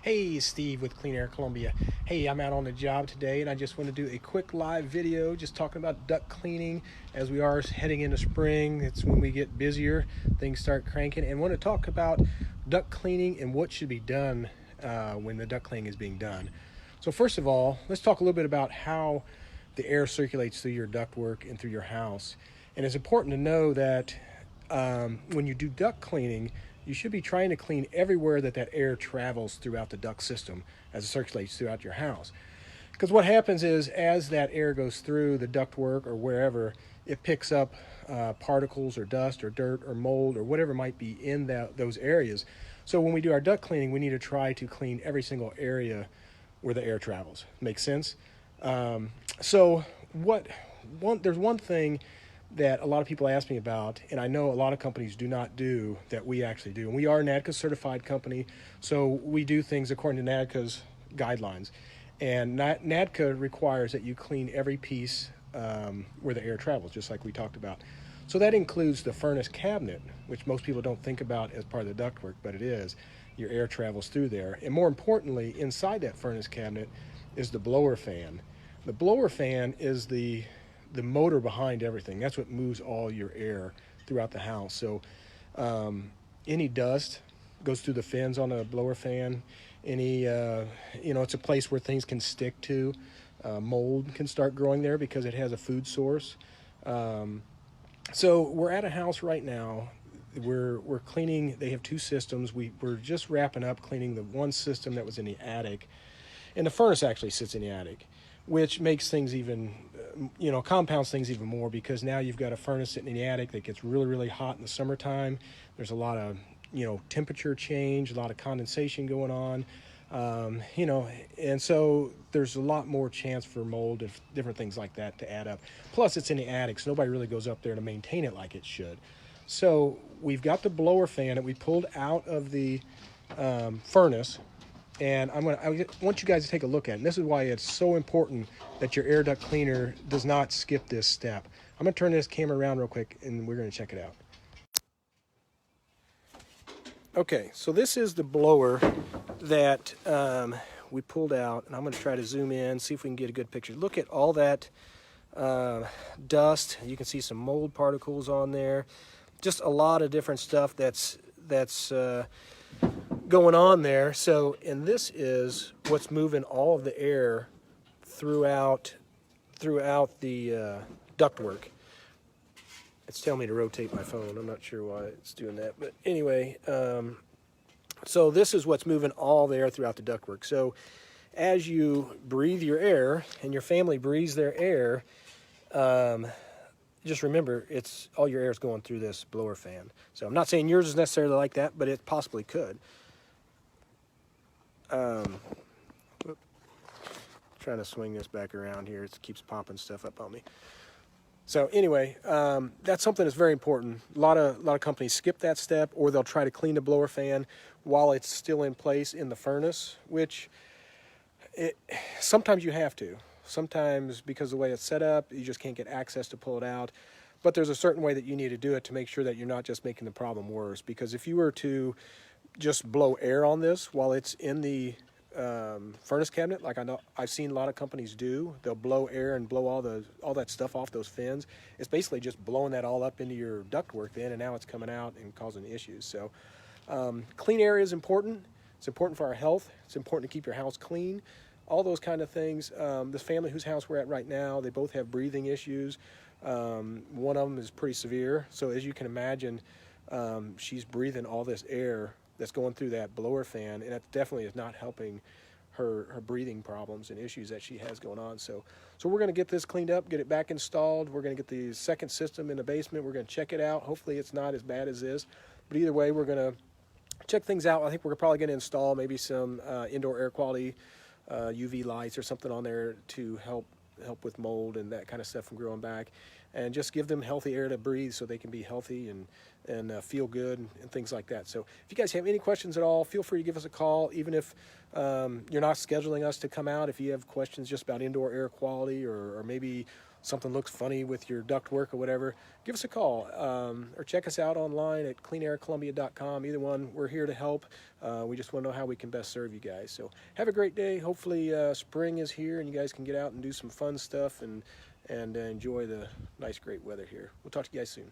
Hey, Steve with Clean Air Columbia. Hey, I'm out on the job today and I just want to do a quick live video just talking about duct cleaning as we are heading into spring. It's when we get busier, things start cranking, and want to talk about duct cleaning and what should be done when the duct cleaning is being done. So first of all, let's talk a little bit about how the air circulates through your ductwork and through your house. And it's important to know that when you do duct cleaning, you should be trying to clean everywhere that air travels throughout the duct system as it circulates throughout your house. Because what happens is, as that air goes through the ductwork or wherever, it picks up particles or dust or dirt or mold or whatever might be in those areas. So when we do our duct cleaning, we need to try to clean every single area where the air travels. Make sense? So there's one thing that a lot of people ask me about, and I know a lot of companies do not do, that we actually do. And we are a NADCA certified company, so we do things according to NADCA's guidelines. And NADCA requires that you clean every piece where the air travels, just like we talked about. So that includes the furnace cabinet, which most people don't think about as part of the ductwork, but it is. Your air travels through there. And more importantly, inside that furnace cabinet is the blower fan. The blower fan is the motor behind everything. That's what moves all your air throughout the house. So any dust goes through the fins on a blower fan. It's a place where things can stick to. Mold can start growing there because it has a food source. So we're at a house right now. We're cleaning. They have two systems. We're just wrapping up cleaning the one system that was in the attic, and the furnace actually sits in the attic, which makes things even, compounds things even more, because now you've got a furnace sitting in the attic that gets really, really hot in the summertime. There's a lot of, temperature change, a lot of condensation going on, and so there's a lot more chance for mold and different things like that to add up. Plus, it's in the attic, so nobody really goes up there to maintain it like it should. So we've got the blower fan that we pulled out of the furnace. And I want you guys to take a look at it. And this is why it's so important that your air duct cleaner does not skip this step. I'm going to turn this camera around real quick and we're going to check it out. Okay, so this is the blower that we pulled out, and I'm going to try to zoom in, see if we can get a good picture. Look at all that dust. You can see some mold particles on there. Just a lot of different stuff that's going on there. So, and this is what's moving all of the air throughout the ductwork. It's telling me to rotate my phone. I'm not sure why it's doing that, but anyway, so this is what's moving all the air throughout the ductwork. So as you breathe your air and your family breathes their air, just remember, it's all your air is going through this blower fan. So I'm not saying yours is necessarily like that, but it possibly could. Trying to swing this back around here. It keeps popping stuff up on me. So anyway, that's something that's very important. A lot of companies skip that step, or they'll try to clean the blower fan while it's still in place in the furnace, which sometimes you have to. Sometimes, because of the way it's set up, you just can't get access to pull it out. But there's a certain way that you need to do it to make sure that you're not just making the problem worse. Because if you were to just blow air on this while it's in the furnace cabinet, like I've seen a lot of companies do, they'll blow air and blow all that stuff off those fins. It's basically just blowing that all up into your ductwork then, and now it's coming out and causing issues. So clean air is important. It's important for our health. It's important to keep your house clean. All those kind of things. This family whose house we're at right now, they both have breathing issues. One of them is pretty severe. So as you can imagine, she's breathing all this air that's going through that blower fan, and that definitely is not helping her breathing problems and issues that she has going on. So we're going to get this cleaned up, get it back installed. We're going to get the second system in the basement. We're going to check it out. Hopefully it's not as bad as this, but either way, we're going to check things out. I think we're probably going to install maybe some indoor air quality UV lights or something on there to help with mold and that kind of stuff from growing back, and just give them healthy air to breathe so they can be healthy and feel good and things like that. So if you guys have any questions at all, feel free to give us a call. Even if you're not scheduling us to come out, if you have questions just about indoor air quality or maybe something looks funny with your duct work or whatever, give us a call or check us out online at cleanaircolumbia.com. Either one, we're here to help. We just want to know how we can best serve you guys. So have a great day. Hopefully spring is here and you guys can get out and do some fun stuff and enjoy the nice, great weather here. We'll talk to you guys soon.